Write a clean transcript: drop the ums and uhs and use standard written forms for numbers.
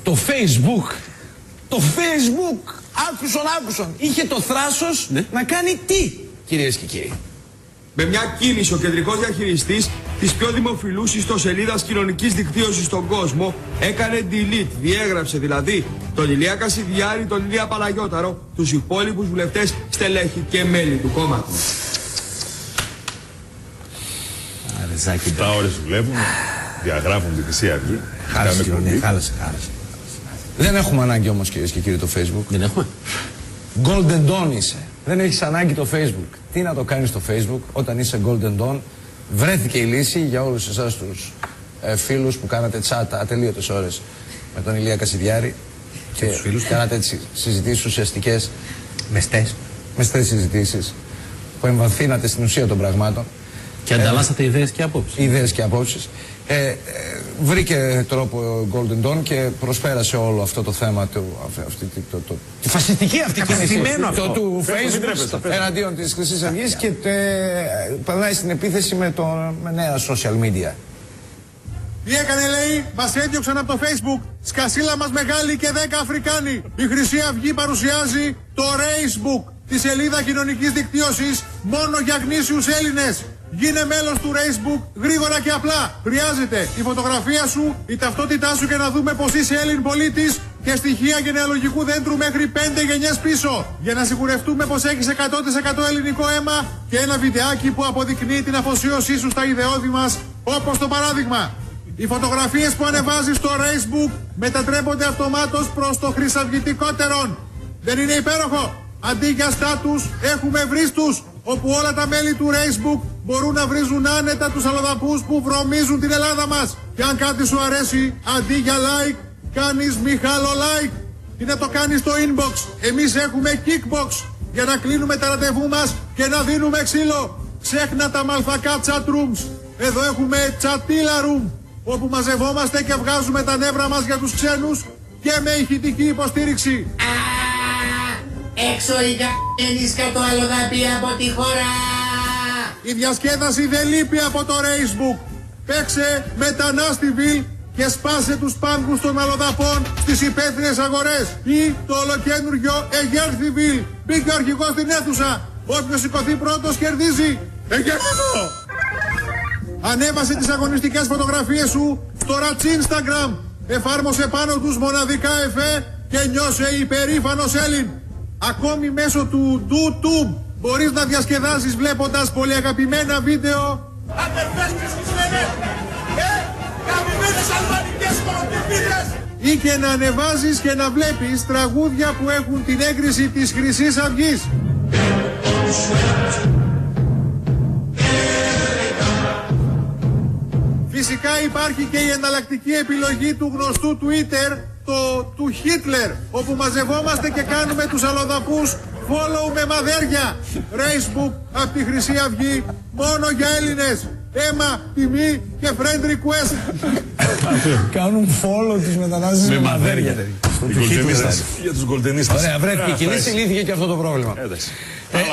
Το Facebook, άκουσον, είχε το θράσος να κάνει τι, κυρίες και κύριοι? Με μια κίνηση ο κεντρικός διαχειριστής της πιο δημοφιλούς ιστοσελίδας κοινωνικής δικτύωσης στον κόσμο έκανε delete, διέγραψε δηλαδή τον Ηλία Κασιδιάρη, τον Ηλία Παναγιώταρο, τους υπόλοιπους βουλευτές, στελέχη και μέλη του κόμματος. Τα ώρες δουλεύουν, διαγράφουν τη Χρυσή Αυγή. Χάλασε. Δεν έχουμε ανάγκη όμως, κυρίες και κύριοι, το Facebook. Δεν έχουμε. Golden Dawn είσαι. Δεν έχεις ανάγκη το Facebook. Τι να το κάνεις στο Facebook όταν είσαι Golden Dawn? Βρέθηκε η λύση για όλους εσάς τους φίλους που κάνατε chat ατελείωτες ώρες με τον Ηλία Κασιδιάρη και κάνατε τις συζητήσεις ουσιαστικές, μεστές συζητήσεις που εμβαθύνατε στην ουσία των πραγμάτων. Και ανταλλάσσατε ιδέες και απόψεις. Βρήκε τρόπο Golden Dawn και προσπέρασε όλο αυτό το θέμα τη φασιστική αυτή κίνηση του Facebook εναντίον της Χρυσής Αυγής και περνάει στην επίθεση με νέα social media. Τι έκανε, λέει, μας έδιωξαν από το Facebook, σκασίλα μας μεγάλη και 10 Αφρικάνοι. Η Χρυσή Αυγή παρουσιάζει το Facebook, τη σελίδα κοινωνικής δικτύωσης μόνο για γνήσιους Έλληνες. Γίνε μέλος του Facebook γρήγορα και απλά. Χρειάζεται η φωτογραφία σου, η ταυτότητά σου και να δούμε πως είσαι Έλλην πολίτης και στοιχεία γενεαλογικού δέντρου μέχρι 5 γενιές πίσω. Για να σιγουρευτούμε πως έχεις 100% ελληνικό αίμα και ένα βιντεάκι που αποδεικνύει την αφοσίωσή σου στα ιδεώδη μας, όπως το παράδειγμα. Οι φωτογραφίες που ανεβάζεις στο Facebook μετατρέπονται αυτομάτως προς το χρυσαυγητικότερον. Δεν είναι υπέροχο? Αντί για στάτους έχουμε βρίστους, όπου όλα τα μέλη του Facebook μπορούν να βρίζουν άνετα τους αλλοδαπούς που βρωμίζουν την Ελλάδα μας. Και αν κάτι σου αρέσει, αντί για like, κάνεις Μιχάλο like. Ή να το κάνεις στο inbox. Εμείς έχουμε kickbox για να κλείνουμε τα ραντεβού μας και να δίνουμε ξύλο. Ξέχνα τα μαλθακά chat rooms. Εδώ έχουμε chatilla room, όπου μαζευόμαστε και βγάζουμε τα νεύρα μας για τους ξένους και με ηχητική υποστήριξη. Έξω οι γαμμένοι σκατοαλλοδαποί από τη χώρα! Η διασκέδαση δεν λείπει από το Facebook. Παίξε Μετανάστιβιλ και σπάσε τους πάγκους των αλλοδαπών στις υπαίθριες αγορές. Ή το ολοκένουργιο Αιγέρθιβιλ. Μπήκε ο αρχηγός στην αίθουσα. Όποιος σηκωθεί πρώτος κερδίζει. Αιγέρθιβο! Ανέβασε τις αγωνιστικές φωτογραφίες σου στο Instagram. Εφάρμοσε πάνω τους μοναδικά εφέ και νιώσε υπερήφανος Έλλην. Ακόμη μέσω του YouTube μπορείς να διασκεδάσεις βλέποντας πολύ αγαπημένα βίντεο. Αδερφές και σχισμένες! Καμημένες αλβανικές κολοτυπίδες! Ή και να ανεβάζεις και να βλέπεις τραγούδια που έχουν την έγκριση της Χρυσής Αυγής. Φυσικά υπάρχει και η εναλλακτική επιλογή του γνωστού Twitter, του Χίτλερ, όπου μαζευόμαστε και κάνουμε τους αλλοδαπούς follow με μαδέρια. Facebook από τη Χρυσή Αυγή μόνο για Έλληνες. Αίμα, τιμή και friend request. Κάνουν follow τους μετανάστες με μαδέρια. Για τους γκολτενίστες. Ωραία, βρέθηκε και λύση, λύθηκε και αυτό το πρόβλημα.